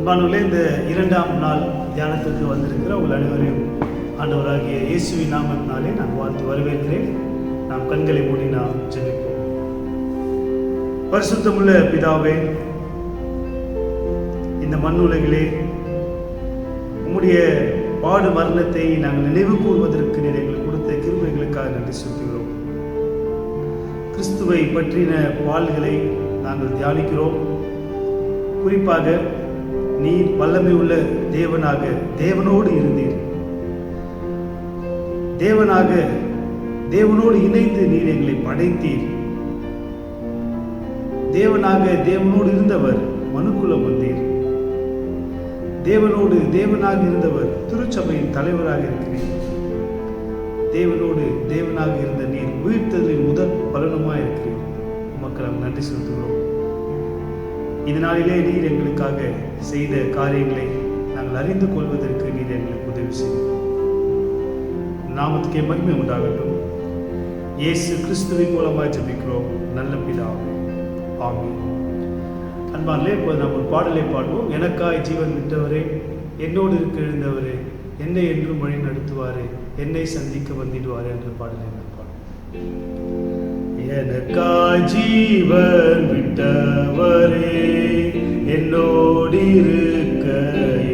அன்பானவர்களே, இந்த 2ஆம் நாள் தியானத்திற்கு வந்திருக்கிற உங்கள் அனைவரையும் ஆண்டவராகிய இயேசுவின் நாமத்தினாலே நான் வாழ்த்து வரவேற்கிறேன். நாம் கண்களை மூடி நாம் ஜெபிப்போம். பரிசுத்தமுள்ள பிதாவே, இந்த மண்ணுலகிலே உம்முடைய பாடு மரணத்தை நாங்கள் நினைவு கூறுவதற்கு நீர் எங்களுக்கு கொடுத்த கிருபைகளுக்காக நன்றி செலுத்துகிறோம். கிறிஸ்துவை பற்றின பால்களை நாங்கள் தியானிக்கிறோம். குறிப்பாக நீர் வல்லமை உள்ள தேவனாக தேவனோடு இருந்தீர். தேவனோடு இணைந்து நீர் எங்களை படைத்தீர். தேவனோடு இருந்தவர் மனுக்குலம் வந்தீர். தேவனாக இருந்தவர் திருச்சபையின் தலைவராக இருக்கிறீர். தேவனாக இருந்த நீர் உயிர்த்ததின் முதல் பலனுமாய் இருக்கிறீர். மக்கள் நன்றி செலுத்துகிறோம். இதனாலே நீர் எங்களுக்காக செய்த காரியங்களை நாங்கள் அறிந்து கொள்வதற்கு நீர் எங்களுக்கு உதவி செய்யும். நாமத்துக்கே மகிமை உண்டாகட்டும். இயேசு கிறிஸ்துவின் மூலமாய் ஜெபிக்கிறோம் நல்ல பிதாவே, ஆமென். அன்பானே, இப்போது நாம் ஒரு பாடலை பாடுவோம். எனக்காய் ஜீவன் விட்டவரே, என்னோடு இருக்க எழுந்தவரே, என்னை என்றும் வழி நடத்துவாரே, என்னை சந்திக்க வந்திடுவாரே என்ற பாடலை நாம் பாடுவோம். எனக்காய் ஜீவன் விட்டவரே, என்னோடு இருக்க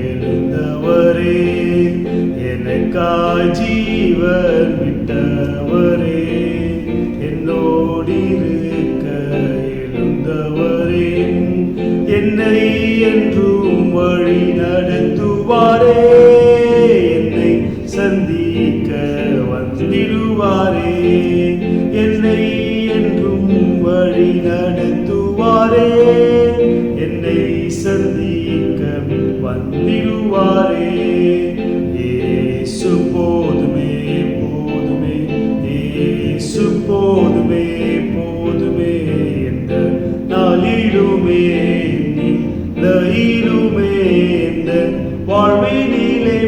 எழுந்தவரே, எனக்காய் ஜீவன் விட்டவரே, என்னோடு இருக்க எழுந்தவரே, என்னை என்றும் வழி நடத்துவாரே, என்னை சந்திக்க வந்திடுவாரே, என்னை என்றும் வழி நடத்துவாரே, என்னை சந்திக்க வந்திடுவாரே. இயேசு போதுமே போதுமே, இயேசு போதுமே போதுமே, எந்த நாளிலுமே நிலையிலுமே எந்த வாழ்வினிலே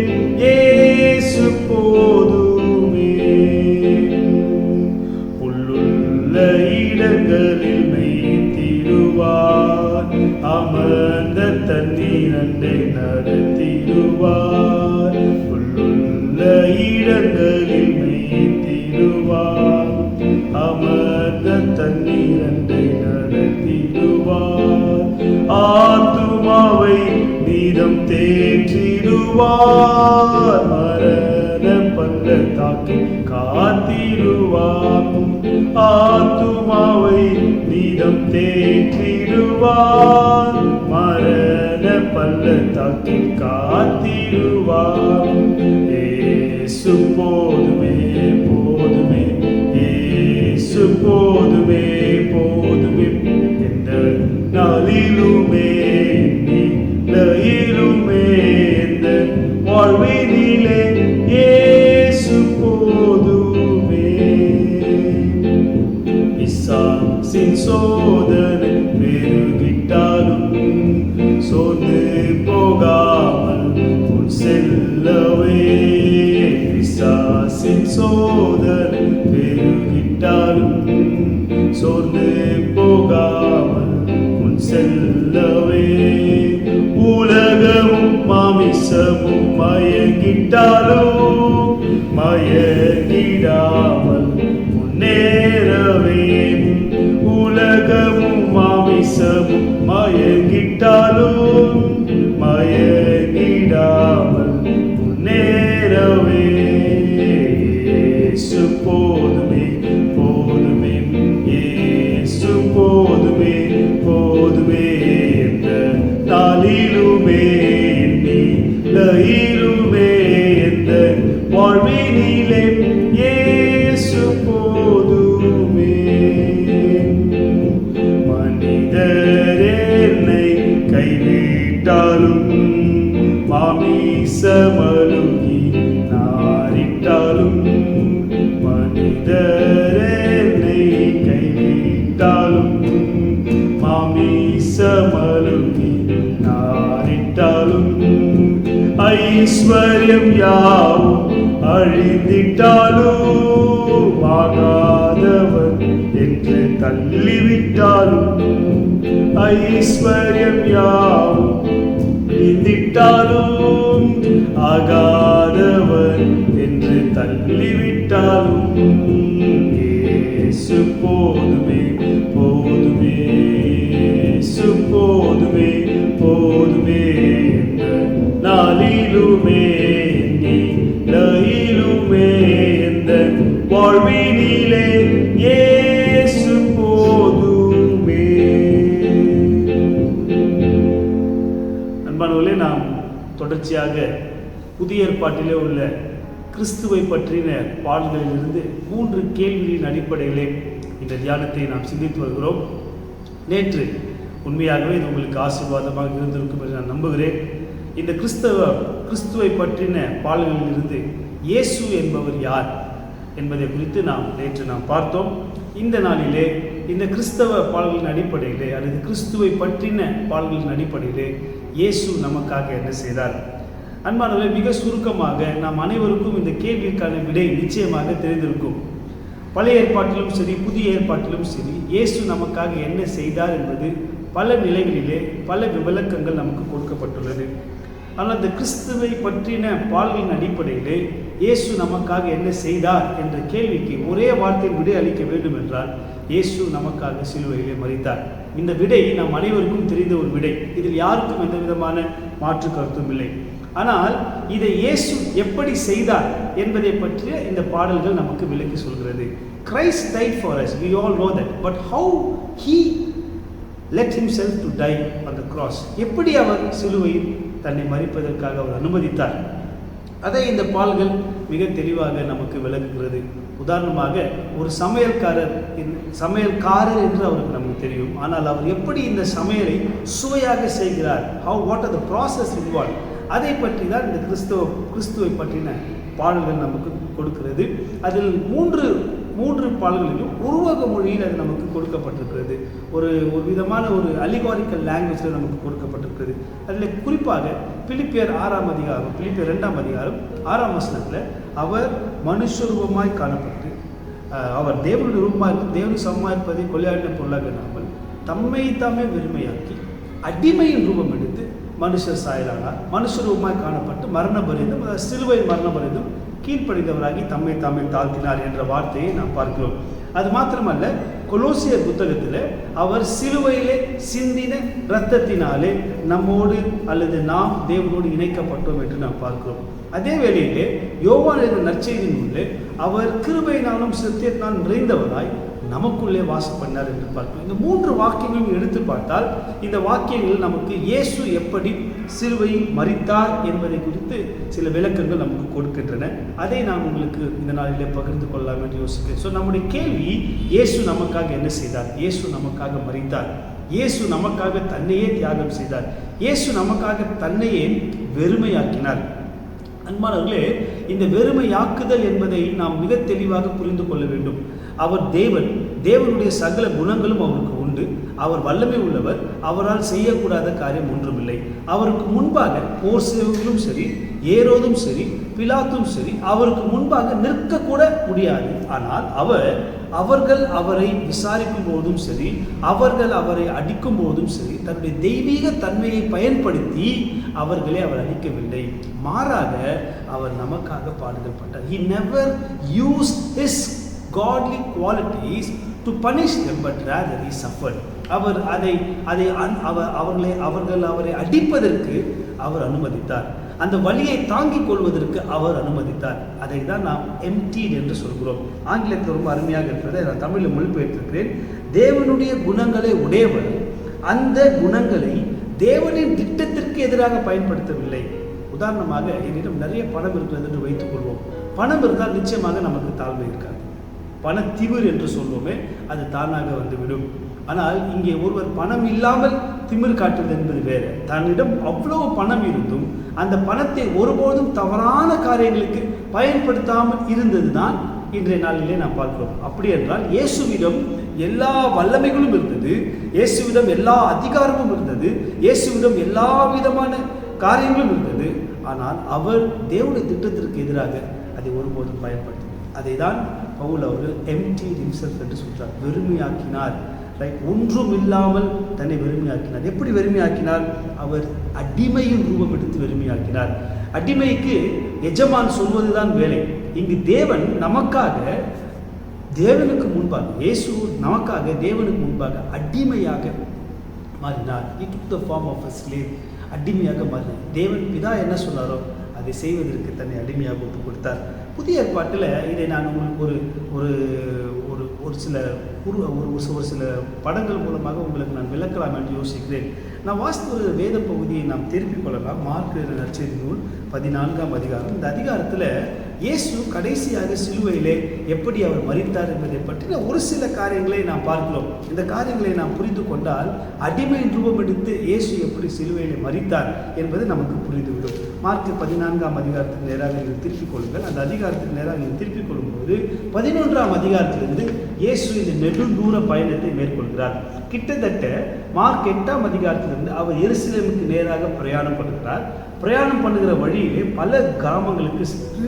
இயேசு போதுமே. புல்லுள்ள இடங்களில் மேய்த்திடுவார், அமர்ந்த தண்ணீர் அண்டை நடத்திடுவார். புல்லுள்ள இடங்களில் மேய்த்திடுவார், அமர்ந்த தண்ணீர் அண்டை நடத்திடுவார். ஆத்துமாவை நீதம் தேற்றிடுவார், மரண பள்ளத்தாக்கில் காத்திடுவார். ஆத்துமாவை நீதம் தேற்றிடுவார், மரண பள்ளத்தாக்கில் காத்திடுவார். இயேசு போதுமே போதுமே, இயேசு போதுமே போதுமே, எந்த நாளிலுமே நிலையிலுமே எந்த வாழ்வினிலே இயேசு போதுமே. பிசாசின் சோதனை பெருகிட்டாலும் சோர்ந்து போகாமல் முன் செல்லவே, பிசாசின் சோதனை பெருகிட்டாலும் சோர்ந்து போகாமல் முன் செல்லவே, உலகமும் மாமிசமும் மயங்கிட்டாலும் மயங்கிடாமல் முன்னேறவே, உலகமும் மாமிசமும் மயங்கிட்டாலும் மயங்கிடாமல் முன்னேறவே. இயேசு போதுமே போதுமே, இயேசு போதுமே போதுமே, எந்த நாளிலுமே நிலையிலுமே எந்த வாழ்வினிலே இயேசு போதுமே. மனிதர் என்னை கைவிட்டாலும் மாமிசமழுகி நாரிட்டாலும், மனிதர் என்னை கைவிட்டாலும் மாமிசமழுகி நாரிட்டாலும், ஐஸ்வர்யம் யாவும் அழிந்திட்டாலும் ஆகாதவர் என்று தள்ளிவிட்டாலும், ஐஸ்வர்யம் யாவும் நிந்திட்டாலும் ஆகாதவர் என்று தள்ளிவிட்டாலும் இயேசு போதுமே போதுமே, இயேசு போதுமே போதுமே, நாளிலுமே நிலையிலுமே எந்த வாழ்வினிலே இயேசு போதுமே. அன்பானவர்களே, நாம் தொடர்ச்சியாக புதிய ஏற்பாட்டிலே உள்ள கிறிஸ்துவை பற்றின பாடல்களிலிருந்து 3 கேள்விகளின் அடிப்படையிலே இந்த தியானத்தை நாம் சிந்தித்து வருகிறோம். நேற்று உண்மையாகவே இது உங்களுக்கு ஆசீர்வாதமாக இருந்திருக்கும் என்று நான் நம்புகிறேன். இந்த கிறிஸ்துவை பற்றின பாடல்களிலிருந்து இயேசு என்பவர் யார் என்பதை குறித்து நேற்று நாம் பார்த்தோம். இந்த நாளிலே இந்த கிறிஸ்தவ பாடல்களின் அடிப்படையிலே அல்லது கிறிஸ்துவை பற்றின பாடல்களின் அடிப்படையிலே இயேசு நமக்காக என்ன செய்தார்? அன்பானவர்களே, மிக சுருக்கமாக நாம் அனைவருக்கும் இந்த கேள்விக்கான விடை நிச்சயமாக தெரிந்திருக்கும். பழைய ஏற்பாட்டிலும் சரி புதிய ஏற்பாட்டிலும் சரி இயேசு நமக்காக என்ன செய்தார் என்பது பல நிலைகளிலே பல விளக்கங்கள் நமக்கு கொடுக்கப்பட்டுள்ளது. ஆனால் அந்த கிறிஸ்துவை பற்றின பாடல்களின் அடிப்படையிலே இயேசு நமக்காக என்ன செய்தார் என்ற கேள்விக்கு ஒரே வார்த்தையில் விடை அளிக்க வேண்டும் என்றால் இயேசு நமக்காக சிலுவையிலே மரித்தார். இந்த விடை நாம் அனைவருக்கும் தெரிந்த ஒரு விடை. இதில் யாருக்கும் எந்த விதமான மாற்று கருத்தும் இல்லை. ஆனால் இதை இயேசு எப்படி செய்தார் என்பதை பற்றிய இந்த பாடல்கள் நமக்கு விளக்கி சொல்கிறது. Christ died for us, we all know that, but how he let himself to die on the cross, எப்படி அவர் சிலுவையில் தன்னை மரிப்பதற்காக அவர் அனுமதித்தார், அதை இந்த பாடல்கள் மிக தெளிவாக நமக்கு விளக்குகிறது. உதாரணமாக ஒரு சமையல்காரர் என்று அவருக்கு நமக்கு தெரியும். ஆனால் அவர் எப்படி இந்த சமையலை சுவையாக செய்கிறார், what are the process involve, அதை பற்றி தான் இந்த கிறிஸ்துவை பற்றின பாடல்கள் நமக்கு கொடுக்கிறது. அதில் மூன்று பாடல்களிலும் உருவக மொழியில் அது நமக்கு கொடுக்கப்பட்டிருக்கிறது. ஒரு விதமான ஒரு அலிகாரிக்கல் லாங்குவேஜில் நமக்கு கொடுக்கப்பட்டிருக்கிறது. அதில் குறிப்பாக பிலிப்பியர் 6ஆம் அதிகாரம், பிலிப்பியர் 2ஆம் அதிகாரம் 6ஆம் வசனத்தில் அவர் மனுஷரூபமாய் காணப்பட்டு அவர் தேவனுடைய ரூபமாக இருக்கும், தேவனுக்கு சமமாக இருப்பதை கொள்ளையாடின பொருளாக இல்லாமல் தம்மை தாமே வெறுமையாக்கி அடிமையின் ரூபம் எடுத்து மனுஷர் சாயலானார். மனுஷரூபமாய் காணப்பட்டு மரண பரிந்தும் சிலுவை மரண பரிந்தும் கீழ்ப்படிந்தவராகி தம்மை தாமே தாழ்த்தினார் என்ற வார்த்தையை நாம் பார்க்கிறோம். அது மாத்திரமல்ல, கொலோசியர் புத்தகத்தில் அவர் சிலுவையிலே சிந்தின இரத்தத்தினாலே நம்மோடு அல்லது நாம் தேவனோடு இணைக்கப்பட்டோம் என்று நாம் பார்க்கிறோம். அதே வேளையிலே யோவான் என்ற நற்செய்தியின் உள்ளே அவர் கிருபையினாலும் சத்தியத்தினால் நிறைந்தவராய் நமக்குள்ளே வாசம் பண்ணார் என்று பார்க்கிறோம். இந்த 3 வாக்கியங்களும் எடுத்து பார்த்தால் இந்த வாக்கியங்கள் நமக்கு இயேசு எப்படி சிலுவையில் மரித்தார் என்பதை குறித்து சில விளக்கங்கள் நமக்கு கொடுக்கின்றன. அதை நான் உங்களுக்கு இந்த நாளிலே பகிர்ந்து கொள்ளலாம் என்று யோசிக்கிறேன். ஸோ நம்முடைய கேள்வி, இயேசு நமக்காக என்ன செய்தார்? இயேசு நமக்காக மரித்தார். இயேசு நமக்காக தன்னையே தியாகம் செய்தார். இயேசு நமக்காக தன்னையே வெறுமையாக்கினார். அன்பானவர்களே, இந்த வெறுமையாக்குதல் என்பதை நாம் மிக தெளிவாக புரிந்து கொள்ள வேண்டும். அவர் தேவனுடைய சகல குணங்களும் அவருக்கு உண்டு. அவர் வல்லமை உள்ளவர். அவரால் செய்யக்கூடாத காரியம் ஒன்றுமில்லை. அவருக்கு முன்பாக போர்சேவர்களும் சரி, ஏரோதும் சரி, பிலாத்தும் சரி அவருக்கு முன்பாக நிற்கக்கூட முடியாது. ஆனால் அவர்கள் அவரை விசாரிக்கும் போதும் சரி, அவர்கள் அவரை அடிக்கும் போதும் சரி, தன்னுடைய தெய்வீக தன்மையை பயன்படுத்தி அவர்களை அவர் அழிக்கவில்லை. மாறாக அவர் நமக்காக பாடுகள் பட்டார். He never used his godly qualities to punish them, but rather he suffered. அவர் அவரை அடிப்பதற்கு அவர் அனுமதித்தார். அந்த வலியை தாங்கிக் கொள்வதற்கு அவர் அனுமதித்தார். அதை தான் நாம் emptied என்று சொல்கிறோம். ஆங்கிலத்தில் ரொம்ப அருமையாக இருக்கிறது, நான் தமிழில் மொழிபெயர்த்திருக்கிறேன். தேவனுடைய குணங்களை உடையவர் அந்த குணங்களை தேவனின் திட்டத்திற்கு எதிராக பயன்படுத்தவில்லை. உதாரணமாக, என்னிடம் நிறைய பணம் இருக்கிறது என்று வைத்துக் கொள்வோம். பணம் இருந்தால் நிச்சயமாக நமக்கு தாழ்மை இருக்காது. பணத்திமிர் என்று சொல்வோமே, அது தானாக வந்துவிடும். ஆனால் இங்கே ஒருவர் பணம் இல்லாமல் திமிர் காட்டுவது என்பது வேறு. தன்னிடம் அவ்வளவு பணம் இருந்தும் அந்த பணத்தை ஒருபோதும் தவறான காரியங்களுக்கு பயன்படுத்தாமல் இருந்தது தான் இன்றைய நாளிலே நாம் பார்க்கிறோம். அப்படி என்றால் இயேசுவிடம் எல்லா வல்லமைகளும் இருந்தது, இயேசுவிடம் எல்லா அதிகாரமும் இருந்தது, இயேசுவிடம் எல்லா விதமான காரியங்களும் இருந்தது. ஆனால் அவர் தேவனுடைய திட்டத்திற்கு எதிராக அதை ஒருபோதும் பயன்படுத்தினார். அதை தான் பவுல் அவர்கள் emptied himself என்று சொல்றார், வெறுமையாக்கினார். ரைட், ஒன்றும் இல்லாமல் தன்னை வெறுமையாக்கினார். எப்படி வெறுமையாக்கினார்? அவர் அடிமையின் ரூபம் எடுத்து வெறுமையாக்கினார். அடிமைக்கு எஜமான் சொல்வதுதான் வேலை. இங்கு தேவன் நமக்காக, தேவனுக்கு முன்பாக, இயேசு நமக்காக தேவனுக்கு முன்பாக அடிமையாக மாறினார். He took the form of a slave. அடிமையாக மாறினார். தேவன் பிதா என்ன சொன்னாரோ அதை செய்வதற்கு தன்னை அடிமையாக ஒப்பு கொடுத்தார். புதிய ஏற்பாட்டில் இதை நான் உங்களுக்கு ஒரு ஒரு ஒரு சில ஒரு சில படங்கள் மூலமாக உங்களுக்கு நான் விளக்கலாம் என்று யோசிக்கிறேன். நான் வாசித்த ஒரு வேத பகுதியை நாம் திருப்பிக் கொள்ளலாம். மார்க் நற்செய்தி நூல் 14ஆம் அதிகாரம். இந்த அதிகாரத்தில் இயேசு கடைசியாக சிலுவையிலே எப்படி அவர் மரித்தார் என்பதை பற்றின ஒரு சில காரியங்களை நாம் பார்க்கிறோம். இந்த காரியங்களை நாம் புரிந்து கொண்டால் அடிமையின் ரூபம் எடுத்து இயேசு எப்படி சிலுவையிலே மரித்தார் என்பது நமக்கு புரிந்துவிடும். மார்க் 14ஆம் அதிகாரத்துக்கு நேராக நீங்கள் திருப்பிக் கொள்ளுங்கள். அந்த அதிகாரத்துக்கு நேராக நீங்கள் திருப்பிக் கொள்ளும்போது 11ஆம் அதிகாரத்திலிருந்து இயேசு இந்த நெடுந்தூர பயணத்தை மேற்கொள்கிறார். கிட்டத்தட்ட மார்க் 8ஆம் அதிகாரத்திலிருந்து அவர் எருசலேமுக்கு நேராக பிரயாணம் பண்ணுகிறார். பிரயாணம் பண்ணுகிற வழியிலே பல கிராமங்களுக்கு சென்று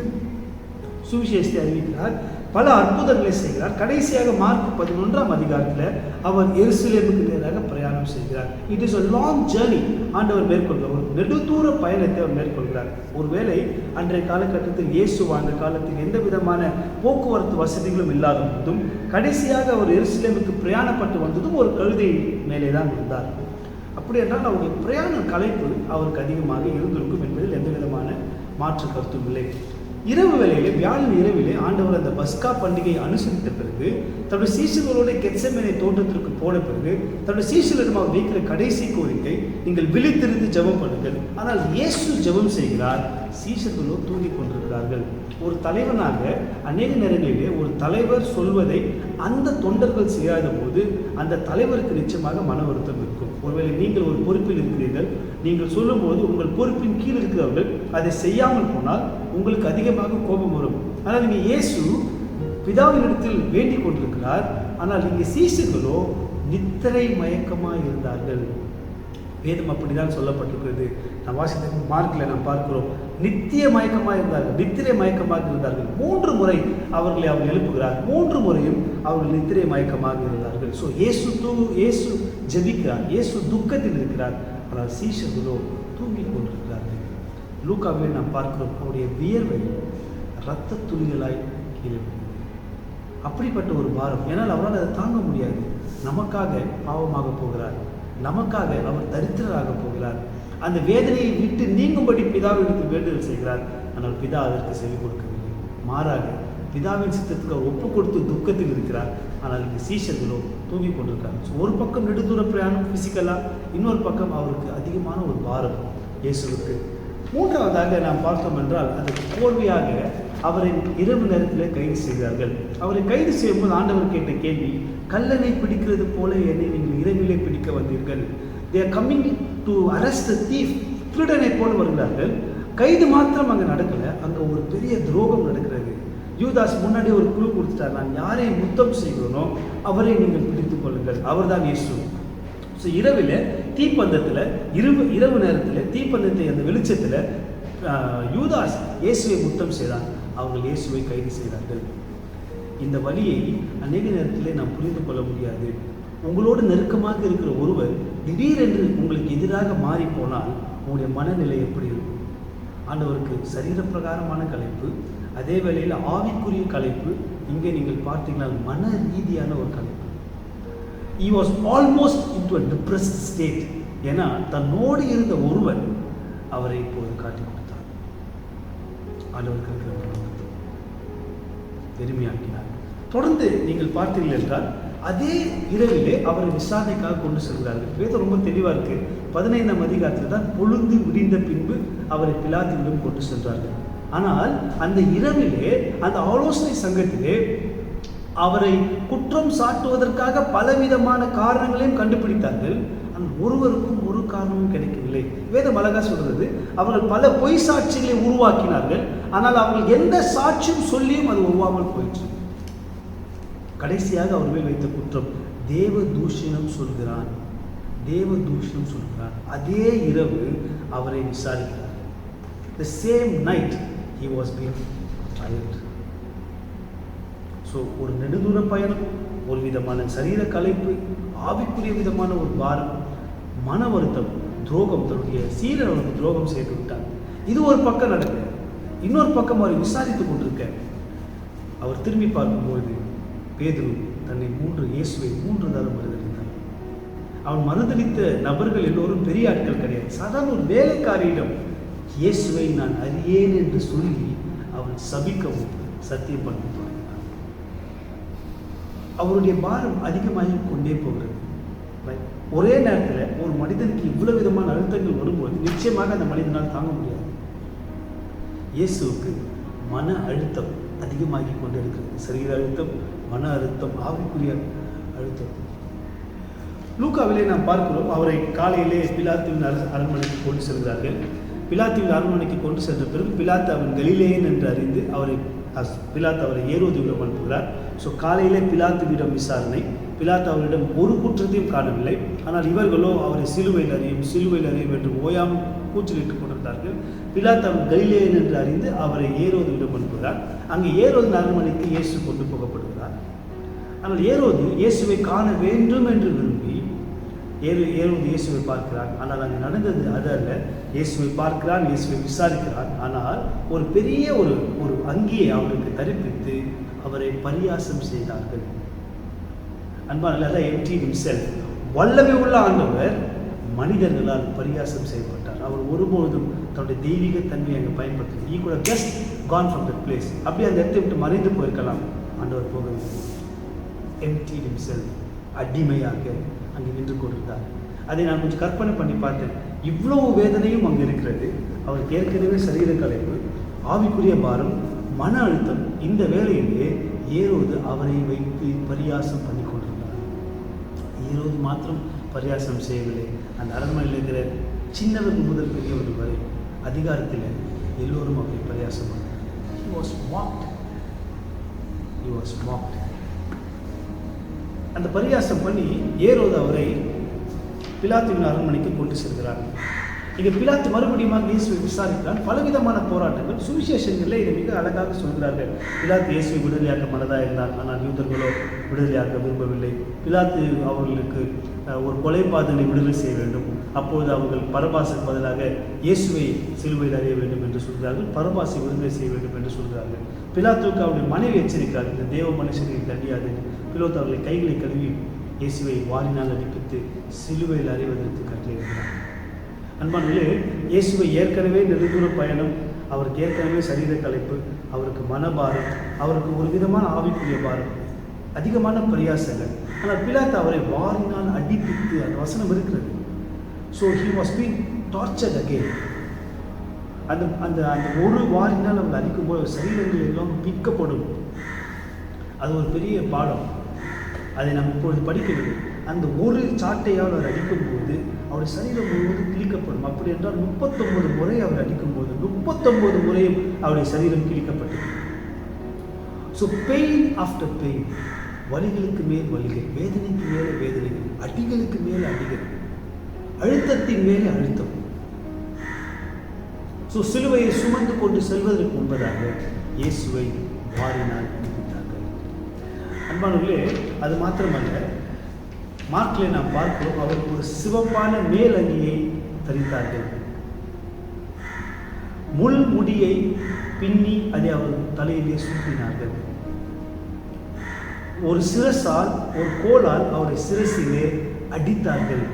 சுவிசேஷத்தை அறிவிக்கிறார். பல அற்புதங்களை செய்கிறார். கடைசியாக மார்க் 11ஆம் அதிகாரத்தில் அவர் எருசலேமுக்கு நேராக பிரயாணம் செய்கிறார். It is a long journey. ஆண்டவர் மேற்கொள்கிறார். ஒரு நெடுதூர பயணத்தை அவர் மேற்கொள்கிறார். ஒருவேளை அன்றைய காலகட்டத்தில் இயேசு வாழ்ந்த காலத்தில் எந்த விதமான போக்குவரத்து வசதிகளும் இல்லாத போதும் கடைசியாக அவர் எருசலேமுக்கு பிரயாணப்பட்டு வந்ததும் ஒரு கழுதை மேலே தான் இருந்தார். அப்படி என்றால் அவருடைய பிரயாண கலைப்பு அவருக்கு அதிகமாக இருந்திருக்கும் என்பதில் எந்த விதமான மாற்று கருத்தும் இல்லை. இரவு வேளையிலே, வியாழன் இரவிலே ஆண்டவர் அந்த பஸ்கா பண்டிகையை அனுசரித்த பிறகு தன்னுடைய சீஷர்களோட கெத்செமனே தோட்டத்திற்கு போன பிறகு தன்னுடைய சீஷர்களிடம் அவர் வைக்கிற கடைசி கோரிக்கை, நீங்கள் விழித்திருந்து ஜெபம் பண்ணுங்கள். ஆனால் இயேசு ஜெபம் செய்கிறார், சீஷர்களோ தூங்கிக் கொண்டிருக்கிறார்கள். ஒரு தலைவனாக அநேக நேரங்களிலே ஒரு தலைவர் சொல்வதை அந்த தொண்டர்கள் செய்யாத போது அந்த தலைவருக்கு நிச்சயமாக மன வருத்தம் இருக்கும். ஒருவேளை நீங்கள் ஒரு பொறுப்பில் இருக்கிறீர்கள், நீங்கள் சொல்லும்போது உங்கள் பொறுப்பின் கீழ் இருக்கிறவர்கள் அதை செய்யாமல் போனால் உங்களுக்கு அதிகமாக கோபம் வரும். ஆனால் இங்கே இயேசு பிதாவினிடத்தில் வேண்டிக் கொண்டிருக்கிறார். ஆனால் இங்கே சீஷர்களோ நித்திரை மயக்கமாக இருந்தார்கள். வேதம் அப்படிதான் சொல்லப்பட்டிருக்கிறது. நான் வாசித்த மார்க்கில் நாம் பார்க்கிறோம், நித்திய மயக்கமாக இருந்தார்கள், நித்திரை மயக்கமாக இருந்தார்கள். 3 முறை அவர்களை அவர் எழுப்புகிறார். 3 முறையும் அவர்கள் நித்திரை மயக்கமாக இருந்தார்கள். ஸோ இயேசு ஜெபிக்கிறார், இயேசு துக்கத்தில் இருக்கிறார். ஆனால் சீஷர்களோ தூங்கிக் கொண்டிருக்கிறார்கள். லூக்காவிலே நாம் பார்க்கிறோம், அவருடைய வியர்வை இரத்த துளிகளாய் கீழே. அப்படிப்பட்ட ஒரு பாரம். ஏன்னால் அவரால் அதை தாங்க முடியாது. நமக்காக பாவமாக போகிறார், நமக்காக அவர் தரித்திரராக போகிறார். அந்த வேதனையை விட்டு நீங்கும்படி பிதாவிடத்தில் வேண்டுதல் செய்கிறார். ஆனால் பிதா அதற்கு செவி கொடுக்கவில்லை. மாறாக பிதாவின் சித்தத்துக்கு அவர் ஒப்பு கொடுத்து துக்கத்தில் இருக்கிறார். ஆனால் இந்த சீஷர்களோ தூங்கி கொண்டிருக்கிறார். ஸோ ஒரு பக்கம் நெடுதூர பிரயாணம் பிசிக்கலாக, இன்னொரு பக்கம் அவருக்கு அதிகமான ஒரு பாரம் இயேசுவுக்கு. 3வதாக நாம் பார்த்தோம் என்றால் அதற்கு கோர்வையாக அவரை இரவு நேரத்தில் கைது செய்கிறார்கள். அவரை கைது செய்யும்போது ஆண்டவர் கேட்ட கேள்வி, கல்லனை பிடிக்கிறது போல என்னை நீங்கள் இரவிலே பிடிக்க வந்தீர்கள். They are coming to arrest the thief. திருடனை போல வருகிறார்கள். கைது மாத்திரம் அங்கே நடக்கலை, அங்கே ஒரு பெரிய துரோகம் நடக்கிறது. யூதாஸ் முன்னாடியே ஒரு குழு கொடுத்துட்டார், நான் யாரை முத்தம் செய்கிறோனோ அவரை நீங்கள் பிடித்துக் கொள்ளுங்கள், அவர் தான் இயேசு. ஸோ இரவில் தீப்பந்தத்தில், இரவு நேரத்தில் தீப்பந்தத்தை அந்த வெளிச்சத்தில் யூதாஸ் இயேசுவை முத்தம் செய்தான். அவர்கள் இயேசுவை கைது செய்தார்கள். இந்த வழியை அநேக நேரத்திலே நாம் புரிந்து கொள்ள முடியாது. உங்களோடு நெருக்கமாக இருக்கிற ஒருவர் திடீரென்று உங்களுக்கு எதிராக மாறி போனால் உங்களுடைய மனநிலை எப்படி இருக்கும்? ஆண்டவருக்கு சரீரப்பிரகாரமான கலைப்பு, அதே வேளையில் ஆவிக்குரிய கலைப்பு. இங்கே நீங்கள் பார்த்தீங்கன்னா மன ரீதியான ஒரு கலைப்பு. He was almost into a depressed state. ஏன்னா தன்னோடு இருந்த ஒருவன் அவரை இப்போது காட்டி கொடுத்தார். ஆண்டவருக்கு இருக்கிற பெருமையாக்கினார். தொடர்ந்து நீங்கள் பார்த்தீர்கள் என்றால் அதே இரவிலே அவரை விசாரணைக்காக கொண்டு செல்கிறார்கள். வேதம் ரொம்ப தெளிவாக இருக்கு. 15ஆம் அதிகாரத்தில் தான் பொழுது விடிந்த பின்பு அவரை பிலாத்துவிடம் கொண்டு சென்றார்கள். ஆனால் அந்த இரவிலே அந்த ஆலோசனை சங்கத்திலே அவரை குற்றம் சாட்டுவதற்காக பலவிதமான காரணங்களையும் கண்டுபிடித்தார்கள். ஆனால் ஒருவருக்கும் ஒரு காரணமும் கிடைக்கவில்லை. வேதம் அழகா சொல்றது, அவர்கள் பல பொய் சாட்சிகளை உருவாக்கினார்கள். ஆனால் அவர்கள் எந்த சாட்சியும் சொல்லியும் அது ஒவ்வாமல் போயிற்று. கடைசியாக அவர் மேல் வைத்த குற்றம் தேவ தூஷணம் சொல்கிறான். அதே இரவு அவரை விசாரிக்கிறார். The same night he was being tried. So ஒரு நெடுதூர பயணம், ஒரு விதமான சரீர களைப்பு, ஆவிக்குரிய விதமான ஒரு பாரம், மன வருத்தம், துரோகம், தன்னுடைய சீரன் அவனுக்கு துரோகம் செய்து விட்டான். இது ஒரு பக்கம் நடக்க, இன்னொரு பக்கம் அவரை விசாரித்துக் கொண்டிருக்க அவர் திரும்பி பார்க்கும்போது பேதுரு தன்னை இயேசுவை 3 தரம் மறுதளித்தான். அவன் மறுதளித்த நபர்கள் எல்லோரும் பெரிய ஆட்கள் கிடையாது. சாதாரண ஒரு வேலைக்காரியிடம் இயேசுவை நான் அறியேன் என்று சொல்லி அவன் சபிக்கவும் சத்தியம் பண்ண தொடங்கினான். அவருடைய பாரம் அதிகமாகி கொண்டே போகிறது. ஒரே நேரத்தில் ஒரு மனிதனுக்கு இவ்வளவு விதமான அழுத்தங்கள் வரும்போது நிச்சயமாக அந்த மனிதனால் தாங்க முடியாது. இயேசுவுக்கு மன அழுத்தம் அதிகமாகி கொண்டே இருக்கிறது. சரீர அழுத்தம், மன அழுத்தம், ஆவிக்குரிய அழுத்தம். லூக்காவிலே நாம் பார்க்கிறோம், அவரை காலையிலே பிலாத்துவின் அரண்மனைக்கு கொண்டு செல்கிறார்கள். பிலாத்துவின் அரண்மனைக்கு கொண்டு சென்ற பிறகு பிலாத்து அவன் கலிலேயன் என்று அறிந்து பிலாத்து அவரை ஏரோதுவிடம் அனுப்புகிறார். ஸோ காலையிலே பிலாத்துவிடம் விசாரணை. பிலாத்து அவரிடம் ஒரு குற்றத்தையும் காணவில்லை. ஆனால் இவர்களோ அவரை சிலுவையில் அறியும் என்று ஓயாமல் கூச்சலிட்டுக் கொண்டிருந்தார்கள். பிலாத்து அவன் கலிலேயன் என்று அறிந்து அவரை ஏரோதுவிடம் அனுப்புகிறார். அங்கே ஏரோது அரண்மனைக்கு இயேசு கொண்டு போகப்படுகிறார். ஆனால் ஏரோது இயேசுவை காண வேண்டும் என்று விரும்பி ஏரோது இயேசுவை பார்க்கிறான். ஆனால் அங்கே நடந்தது அது அல்ல. இயேசுவை பார்க்கிறான், இயேசுவை விசாரிக்கிறான். ஆனால் ஒரு பெரிய ஒரு அங்கியை அவருக்கு தரிப்பித்து அவரை பரியாசம் செய்தார்கள். அன்பான emptied himself. வல்லமை உள்ள ஆண்டவர் மனிதர்களால் பரியாசம் செய்யப்பட்டார். அவர் ஒருபொழுதும் தன்னுடைய தெய்வீக தன்மையை அங்கே பயன்படுத்தி he could have just gone from that place. அப்படி அந்த இடத்தை விட்டு மறைந்து போயிருக்கலாம். ஆண்டவர் போகவில்லை. emptied himself. அடிமையாக அங்கே நின்று கொண்டிருந்தார். அதை நான் கொஞ்சம் கற்பனை பண்ணி பார்த்தேன். இவ்வளவு வேதனையும் அங்கே இருக்கிறது. அவருக்கு ஏற்கனவே சரீர களைப்பு, ஆவிக்குரிய பாரம், மன அழுத்தம். இந்த வேளையிலே ஏரோது அவரை வைத்து பரியாசம் பண்ணி கொண்டிருந்தார். ஏரோது மாத்திரம் பரியாசம் செய்யவில்லை. அந்த அரண்மனையில் இருக்கிற சின்னவர் முதல் பெரியவர் வரை அதிகாரத்தில் எல்லோரும் அவரை பரியாசம் பண்ணார். He was mocked. அந்த பரியாசம் பண்ணி ஏரோது அவரை பிலாத்துவின் அரண்மனைக்கு கொண்டு செல்கிறார். இங்கே பிலாத்து மறுபடியும் இயேசுவை விசாரிக்கிறான். பலவிதமான போராட்டங்கள் சுவிசேஷங்களில் இதை மிக அழகாக சொல்கிறார்கள். பிலாத்து இயேசுவை விடுதலையாக்க மனதாக இருந்தார். ஆனால் யூதர்களோ விடுதலையாக்க விரும்பவில்லை. பிலாத்து அவர்களுக்கு ஒரு கொலைபாதனை விடுதலை செய்ய வேண்டும். அப்பொழுது அவர்கள் பரபாசுக்கு பதிலாக இயேசுவை சிலுவையில் அறிய வேண்டும் என்று சொல்கிறார்கள். பரபாசை விடுதலை செய்ய வேண்டும் என்று சொல்கிறார்கள். பிலாத்துக்கு அவருடைய மனைவி எச்சரிக்கிறார், இந்த தேவ மனுஷனை தண்டியாது. பிலாத்து அவர்களை கைகளை கழுவி இயேசுவை வாளினால் அடிப்பித்து சிலுவையில் அறிவதற்கு கட்டளையிட்டார். அன்பானவர்களே, இயேசுவை ஏற்கனவே நெடுந்தூர பயணம், அவருக்கு ஏற்கனவே சரீர களைப்பு, அவருக்கு மனபாரம், அவருக்கு ஒரு விதமான ஆவிக்குரிய பாரம், அதிகமான பரியாசங்கள். ஆனால் பிலாத்து அவரை வாளினால் அடிப்பித்து, அந்த வசனம் இருக்கிறது. So he was being tortured again. அந்த ஒரு வாளினால் அவர் அடிக்கும்போது சரீரங்கள் எல்லாம் பிக்கப்படும். அது ஒரு பெரிய பாடம். அதை நாம் இப்பொழுது படிக்கவில்லை. அந்த ஒரு சாட்டையால் அவர் அடிக்கும்போது அவருடைய சரீரம் முழுவதும் கிழிக்கப்படும். அப்படி என்றால் 39 முறை அவர் அடிக்கும்போது 39 முறையும் அவருடைய சரீரம் கிழிக்கப்பட்டது. ஸோ பெயின் ஆஃப்டர் பெயின், வலிகளுக்கு மேல் வலிகள், வேதனைக்கு மேலே வேதனைகள், அடிகளுக்கு மேலே அடிகள், அழுத்தத்தின் மேலே அழுத்தம். ஸோ சிலுவையை சுமந்து கொண்டு செல்வதற்கு முன்பதாக இயேசுவை வாரினால் அனுப்பிட்டார்கள். அன்பானவர்களே, அது மாத்திரமல்ல, மார்க்கில் நாம் பார்க்கிறோம், அவருக்கு ஒரு சிவப்பான மேல் அங்கியை தரித்தார்கள். முள் முடியை பின்னி அதை அவர் தலையிலே சூட்டினார்கள். ஒரு சிரசால், ஒரு கோலால் அவரை சிரசிலே அடித்தார்கள்.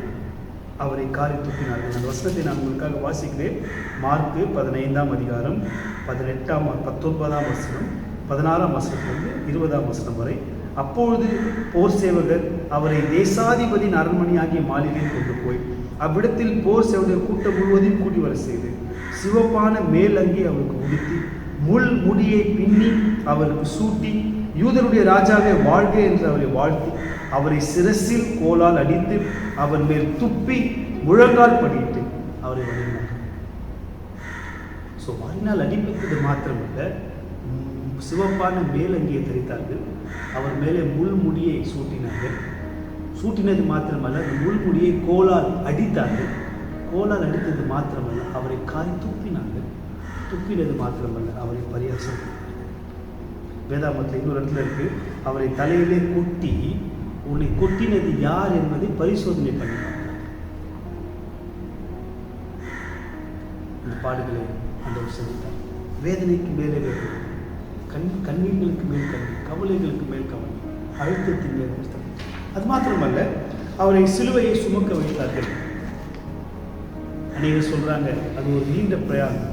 அவரை காரி துப்பினார்கள். அந்த வசனத்தை நான் உங்களுக்காக வாசிக்கிறேன். மார்க்கு 15ஆம் அதிகாரம் 19ஆம் வசனம், 16ஆம் வசனத்திலிருந்து 20ஆம் வசனம் வரை. அப்பொழுது போர் சேவகர் அவரை தேசாதிபதியின் அரண்மனையாகிய மாளிகையில் கொண்டு போய் அவ்விடத்தில் போர் சேவகர் கூட்டம் முழுவதையும் கூட்டி வர செய்து சிவப்பான மேல் அங்கி அவருக்கு உடுத்தி முள் முடியை பின்னி அவருக்கு சூட்டி யூதருடைய ராஜாவே வாழ்க என்று அவரை வாழ்த்தி அவரை சிரசில் கோலால் அடித்து அவர் மேல் துப்பி முழங்கால் படியிட்டு அவரை வழினார். ஸோ வாரினால் அடிப்பது மாத்திரமல்ல, சிவப்பான மேலங்கியை தரித்தார்கள். அவர் மேலே முள்முடியை சூட்டினார்கள். சூட்டினது மாத்திரமல்ல, அந்த முள்முடியை கோலால் அடித்தார்கள். கோலால் அடித்தது மாத்திரமல்ல, அவரை காரி துப்பினார்கள். துப்பினது மாத்திரமல்ல, அவரை பரியாசம். வேதாமத்தில் இன்னொரு இடத்துல இருக்கு, அவரை தலையிலே கொட்டி உன்னை கொட்டினது யார் என்பதை பரிசோதனை பண்ணி இந்த பாடுகளை ஆண்டவர் சந்தித்தார். வேதனைக்கு மேலே வேதனை, கண்ணீர்களுக்கு மேல் கண்ணீர், கவலைகளுக்கு மேல் கவலை, அழுத்தத்தின் மேல் அழுத்தம். அது மாத்திரமல்ல, அவரை சிலுவையை சுமக்க வைத்தார்கள். அநேகர் சொல்றாங்க அது ஒரு நீண்ட பிரயாணம்,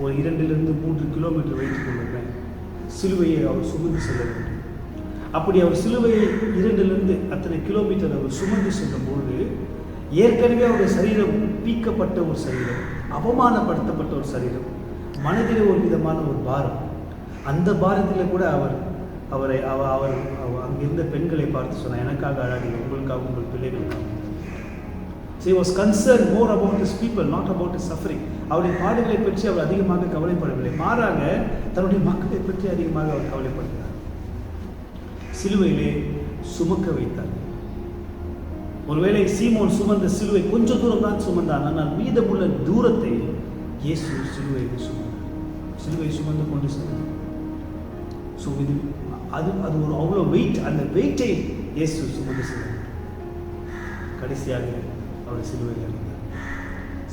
ஒரு 2-3 கிலோமீட்டர் வைத்துக் கொள்ளுங்கள், சிலுவையை அவர் சுமந்து செல்ல வேண்டும். அப்படி அவர் சிலுவையை 2 அத்தனை கிலோமீட்டர் அவர் சுமந்து செல்லும் பொழுது ஏற்கனவே அவருடைய சரீரம் பீக்கப்பட்ட ஒரு சரீரம், அவமானப்படுத்தப்பட்ட ஒரு சரீரம், மனதிலே ஒரு விதமான ஒரு பாரம். அந்த பாரத்தில் கூட அவர் அங்கிருந்த பெண்களை பார்த்து சொன்னார், எனக்காக அழாதீங்க, உங்களுக்காக உங்கள் பிள்ளைகளுக்காக. So he was concerned more about his people, not about his suffering. அவருடைய பாடுகளை பற்றி அவர் அதிகமாக கவலைப்படவில்லை, மாறாக தன்னுடைய மக்களை பற்றி அதிகமாக அவர் கவலைப்படுகிறார். சிலுவையிலே சுமக்க வைத்தார். ஒருவேளை சீமோன் சுமந்த சிலுவை கொஞ்சம் தூரம் தான் சுமந்தான், ஆனால் மீதமுள்ள தூரத்தை இயேசு சிலுவையை சுமந்து கொண்டு சென்றார். ஸோ அது ஒரு அவ்வளோ வெயிட், அந்த வெயிட்டை இயேசு சுமந்து சென்றார். கடைசியாக அவர் சிலுவையில் அறிந்தார்.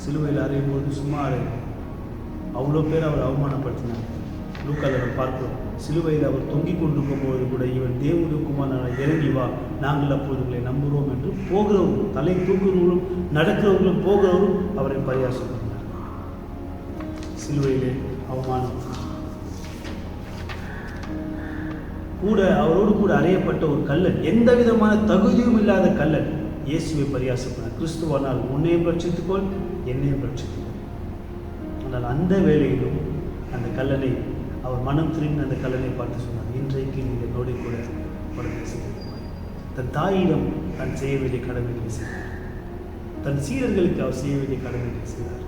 சிலுவையில் அறையும் போது சும்மா அவ்வளோ பேர் அவர் அவமானப்படுத்தினார். லூக்காவில் பார்க்கிறோம், சிலுவையில் அவர் தொங்கிக் கொண்டிருக்கும் போது கூட இவன் தேவனுடைய குமாரனான இறங்கி வா, நாங்கள் அப்போது உங்களை நம்புகிறோம் என்று போகிறவர்களும், தலை தூக்குறவர்களும், நடக்கிறவர்களும், போகிறவரும் அவரை பரியாசம் பண்ணார். சிலுவையிலே அவமானம் கூட, அவரோடு கூட அறையப்பட்ட ஒரு கல்லன், எந்த விதமான தகுதியும் இல்லாத கல்லன் இயேசுவை பரியாசம் பண்ணார். கிறிஸ்துவானால் உன்னையும் ரட்சித்துக்கொள், என்னையும் ரட்சித்துக்கொள். ஆனால் அந்த வேளையிலும் அந்த கல்லனை, அவர் மனம் திரும்பி அந்த கல்லனை பார்த்து சொன்னார், இன்றைக்கு நீங்கள் என்னோட கூட உடனே செய்திருப்பாய். தன் தாயிடம் தான் செய்ய வேண்டிய கடமைகளை செய்தார், தன் சீடர்களுக்கு அவர் செய்ய வேண்டிய கடமைகளை செய்தார்,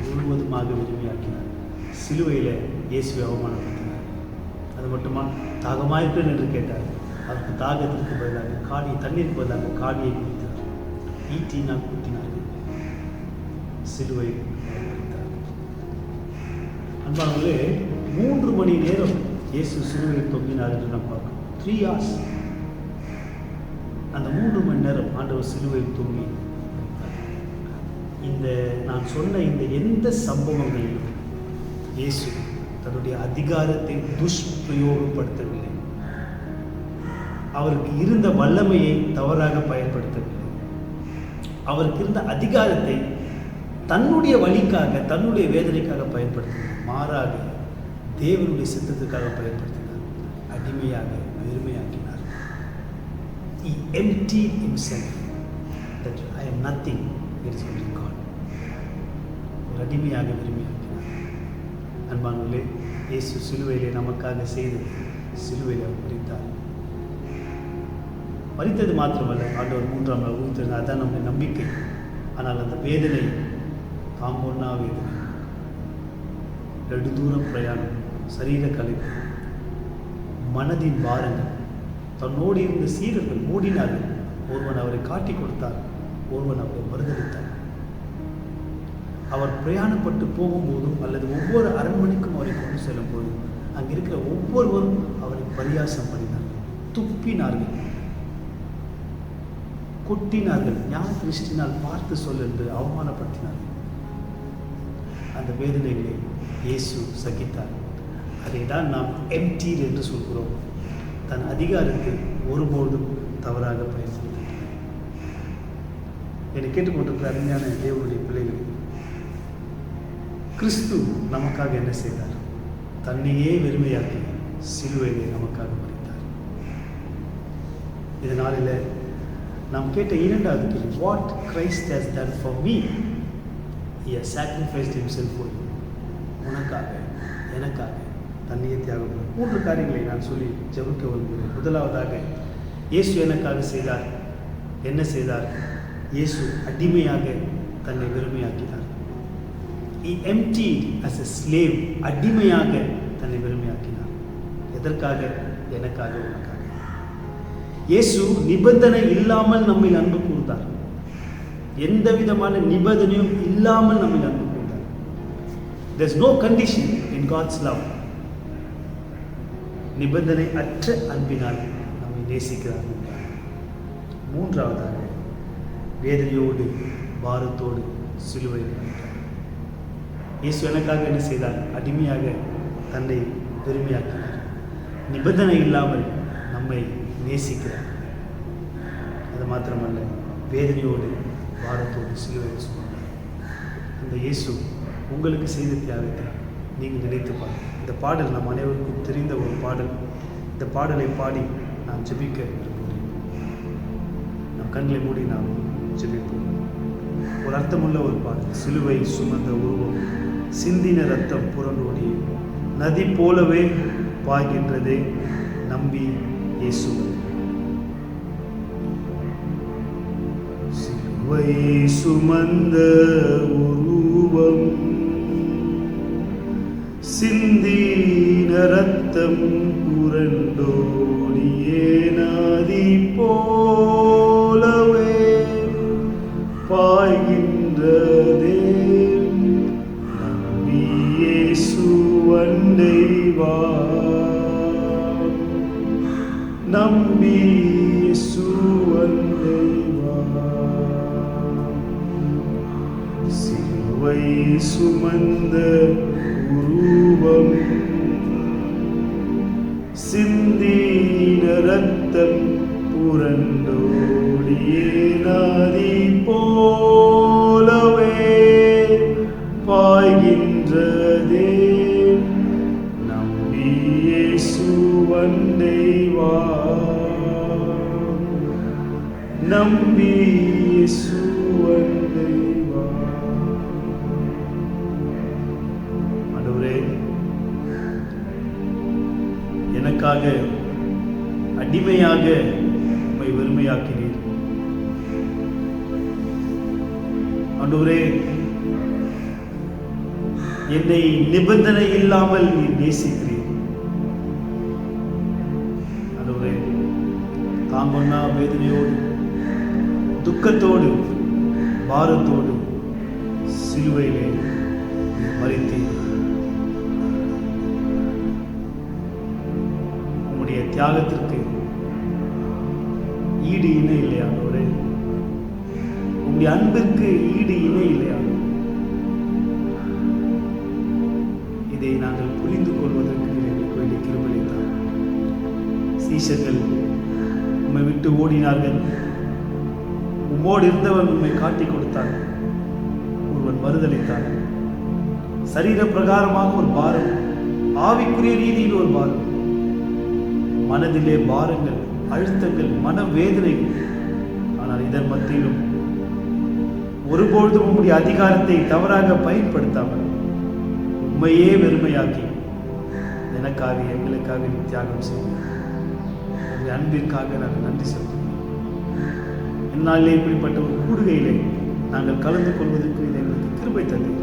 முழுவதுமாக விரும்பியாக்கினார். சிலுவையில் இயேசுவை அவமானப்படுத்தினார். அது மட்டுமா, தாகமாயிருப்பேன் என்று கேட்டார், அவருக்கு தாகத்திற்கு பதிலாக தண்ணீருக்கு பதிலாக காடியை குடித்தார். ஈட்டினால் குத்தினார்கள், சிலுவை வைத்தார். அன்பானவர்களே, 3 மணி நேரம் இயேசு சிலுவையில் தொங்கினார் என்று நாம் பார்க்கிறோம். 3 hours. அந்த 3 மணி நேரம் ஆண்டவர் சிலுவையில் தொங்கி இந்த நான் சொன்ன இந்த எந்த சம்பவங்களிலும் இயேசு தன்னுடைய அதிகாரத்தை துஷ்பிரயோகப்படுத்தவில்லை. அவருக்கு இருந்த வல்லமையை தவறாக பயன்படுத்தவில்லை. அவருக்கு இருந்த அதிகாரத்தை தன்னுடைய வழிக்காக, தன்னுடைய வேதனைக்காக பயன்படுத்தினார். மாறாக தேவனுடைய சித்தத்துக்காக பயன்படுத்தினார். அடிமையாக வெறுமையாக்கினார். He emptied himself that I am nothing, it is only God. ஒரு அடிமையாக வெறுமையாக்கினார். அன்பானவர்களே, இயேசு சிலுவையிலே நமக்காக செய்தது, சிலுவையில் அவர் மரித்தார். மரித்தது மாத்திரமல்ல, ஆண்டவர் 3ஆம் நாள் உயிர்த்தெழுந்தார். அதுதான் நம்முடைய நம்பிக்கை. ஆனால் அந்த வேதனை தாங்கொன்னா வேதனை, நெடுதூரம் பிரயாணம், சரீர கலைப்பு, மனதின் பாரங்கள், தன்னோடு இருந்த சீடர்கள் மூடினார்கள். ஒருவன் அவரை காட்டி கொடுத்தார், ஒருவன் அவரை மறுதளித்தார். அவர் பிரயாணப்பட்டு போகும்போதும் அல்லது ஒவ்வொரு அரண்மனைக்கும் அவரை கொண்டு செல்லும் போதும் அங்கே இருக்கிற ஒவ்வொருவரும் அவரை பரியாசம் பண்ணினார்கள், துப்பினார்கள், கொட்டினார்கள், ஞான திருஷ்டினால் பார்த்து சொல் என்று அவமானப்படுத்தினார்கள். அந்த வேதனைகளை இயேசு சகித்தார். அதை தான் நாம் எம்ப்டீட் என்று சொல்கிறோம். தன் அதிகாரத்தை ஒருபோதும் தவறாக பயன்படுத்த. என்னை கேட்டுக்கொண்டிருக்கிற அருமையான தேவனுடைய பிள்ளைகள், கிறிஸ்து நமக்காக என்ன செய்தார்? தன்னையே வெறுமையாக்கி சிலுவையிலே நமக்காக மரித்தார். இதனால நாம் கேட்ட 2வது கேள்வி, what Christ has done for me? He has sacrificed himself for you. உனக்காக, எனக்காக தன்னையே தியாகம். 3 காரியங்களை நான் சொல்லி ஜெபிக்க விரும்புகிறேன். முதலாவதாக, இயேசு எனக்காக செய்தார். என்ன செய்தார்? இயேசு அடிமையாக தன்னை வெறுமையாக்கினார். He emptied as a slave. அடிமையாக தன்னை வெறுமையாக்கினார். எதற்காக? எனக்காக, உனக்காக. இயேசு நிபந்தனை இல்லாமல் நம்மில் அன்பு கூர்ந்தார். எந்த விதமான நிபந்தனையும் இல்லாமல் நம்மில் அன்பு கூர்ந்தார். There is no condition in God's love. நிபந்தனை அற்ற அன்பினால் நம்மை நேசிக்கிறார். மூன்றாவதாக வேதனையோடு பாரத்தோடு சிலுவையில் மரித்தார். இயேசு எனக்காக என்ன செய்தார்? அடிமையாக தன்னை பெருமையாக்கினார். நிபந்தனை இல்லாமல் நம்மை நேசிக்கிறார். அது மாத்திரமல்ல, வேதனையோடு பாரத்தோடு சிலுவையில் சுமந்தார். அந்த இயேசு உங்களுக்கு செய்த தியாகத்தை நீங்கள் நினைத்து பாருங்கள். இந்த பாடல் நம் அனைவருக்கும் தெரிந்த ஒரு பாடல். இந்த பாடலை பாடி நாம் ஜெபிக்க விரும்புகிறேன். நம் கண்களை மூடி நாம் ஜெபிப்போம். ஒரு அர்த்தமுள்ள ஒரு பாடல். சிலுவை சுமந்த உருவம், சிந்தின ரத்தம் புரண்டோடி நதி போலவே பாய்கின்றதே நம்பி இயேசுவை. சிலுவை சுமந்த உருவம், சிந்தின ரத்தம் புரண்டோடியே நதி போலவே பாய்கின்றதே நம்பி இயேசுவண்டை வா. நம்பி இயேசுவண்டை வா. சிலுவை சுமந்த உருவம், சிந்தின ரத்தம் புரண்டோடியே நதி போலவே பாய்கின்றதே நம்பி இயேசுவண்டை வா. நம்பி இயேசுவண்டை வா. ஆண்டவரே, எனக்காக அடிமையாக உம்மை வெறுமையாக்கினீர். ஆண்டவரே, என்னை நிபந்தனை இல்லாமல் நீர் நேசிக்கிறீர். ஆண்டவரே, தாங்கொன்னா வேதனையோடு துக்கத்தோடு பாரத்தோடு சிலுவையிலே மரித்தீர். உம்முடைய தியாகத்திற்கு ஈடு இணை இல்லையா ஆண்டவரே? உம்முடைய அன்பிற்கு ஈடு இணை இல்லையா? இதை நாங்கள் புரிந்து கொள்வதற்கு எங்களுக்கு வேண்டிய கிருபை தான். சீஷர்கள் உம்மை விட்டு ஓடினார்கள். உம்மோடு இருந்தவன் உம்மை காட்டி கொடுத்தான். ஒருவன் மறுதளித்தான். சரீர பிரகாரமாக ஒரு பாரம், ஆவிக்குரிய ரீதியில் ஒரு பாரம், மனதிலே பாரங்கள், அழுத்தங்கள், மனவேதனைகள். ஆனால் இதன் மத்தியிலும் ஒருபொழுதும் உம்முடைய அதிகாரத்தை தவறாக பயன்படுத்தாமல் உண்மையே வெறுமையாக்கி எனக்காக எங்களுக்காக தியாகம் செய்யும் உங்களுடைய அன்பிற்காக நாங்கள் நன்றி செலுத்துகிறோம். இந்நாளிலே இப்படிப்பட்ட ஒரு கூடுகையிலே நாங்கள் கலந்து கொள்வதற்கு இதை எங்களுக்கு கிருபை தந்தீர்.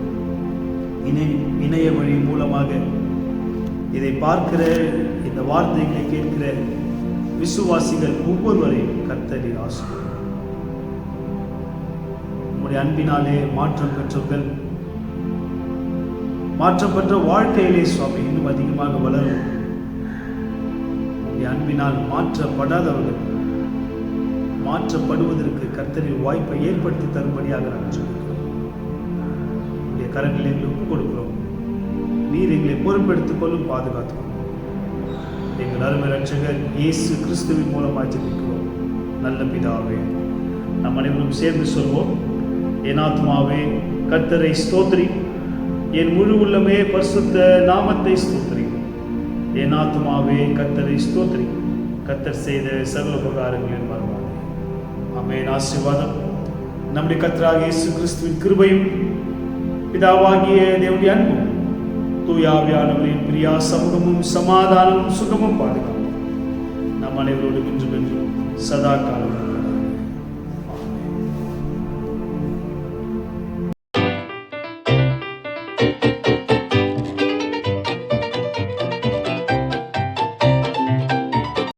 இணைய வழி மூலமாக இதை பார்க்கிற, இந்த வார்த்தைகளை கேட்கிற விசுவாசிகள் ஒவ்வொருவரையும் கர்த்தர் ஆசீர்வதிப்பார். உம்முடைய அன்பினாலே மாற்றம் பெற்றவர்கள், மாற்றம் பெற்ற வாழ்க்கையிலே சுவாமி இன்னும் அதிகமாக வளரும். உம்முடைய அன்பினால் மாற்றப்படாதவர்கள் மாற்றப்படுவதற்கு கர்த்தரின் வாய்ப்பை ஏற்படுத்தி தரும்படியாக நாங்கள் சொல்லிக்கிறோம். உடைய கரங்களை எங்களை ஒப்புக் கொடுக்கிறோம். நீர் எங்களை பொறுப்பெடுத்துக் கொள்ளும், பாதுகாத்துக் கொள்ளும். எங்கள் அருமை ரட்சகர் இயேசு கிறிஸ்துவின் மூலமாக ஜெபிக்கிறோம் நல்ல பிதாவே. நம் அனைவரும் சேர்ந்து சொல்வோம். என் ஆத்துமாவே கர்த்தரை ஸ்தோத்திரி, என் முழு உள்ளமே பரிசுத்த நாமத்தை ஸ்தோத்திரி. என் ஆத்துமாவே கர்த்தரை ஸ்தோத்திரி, கர்த்தர் செய்த சகல உபகாரங்களின் மறவாதே. ஆமென். ஆசீர்வாதம் நம்முடைய கர்த்தராகிய இயேசு கிறிஸ்துவின் கிருபையும் பிதாவாகிய தேவனுடைய அன்பும் தூய ஆவியானவரின் பிரியா சமூகமும் சமாதானமும் சுகமும் பாதுகாப்பும் நம் அனைவரோடும் இன்றும் என்றும் சதா காலம்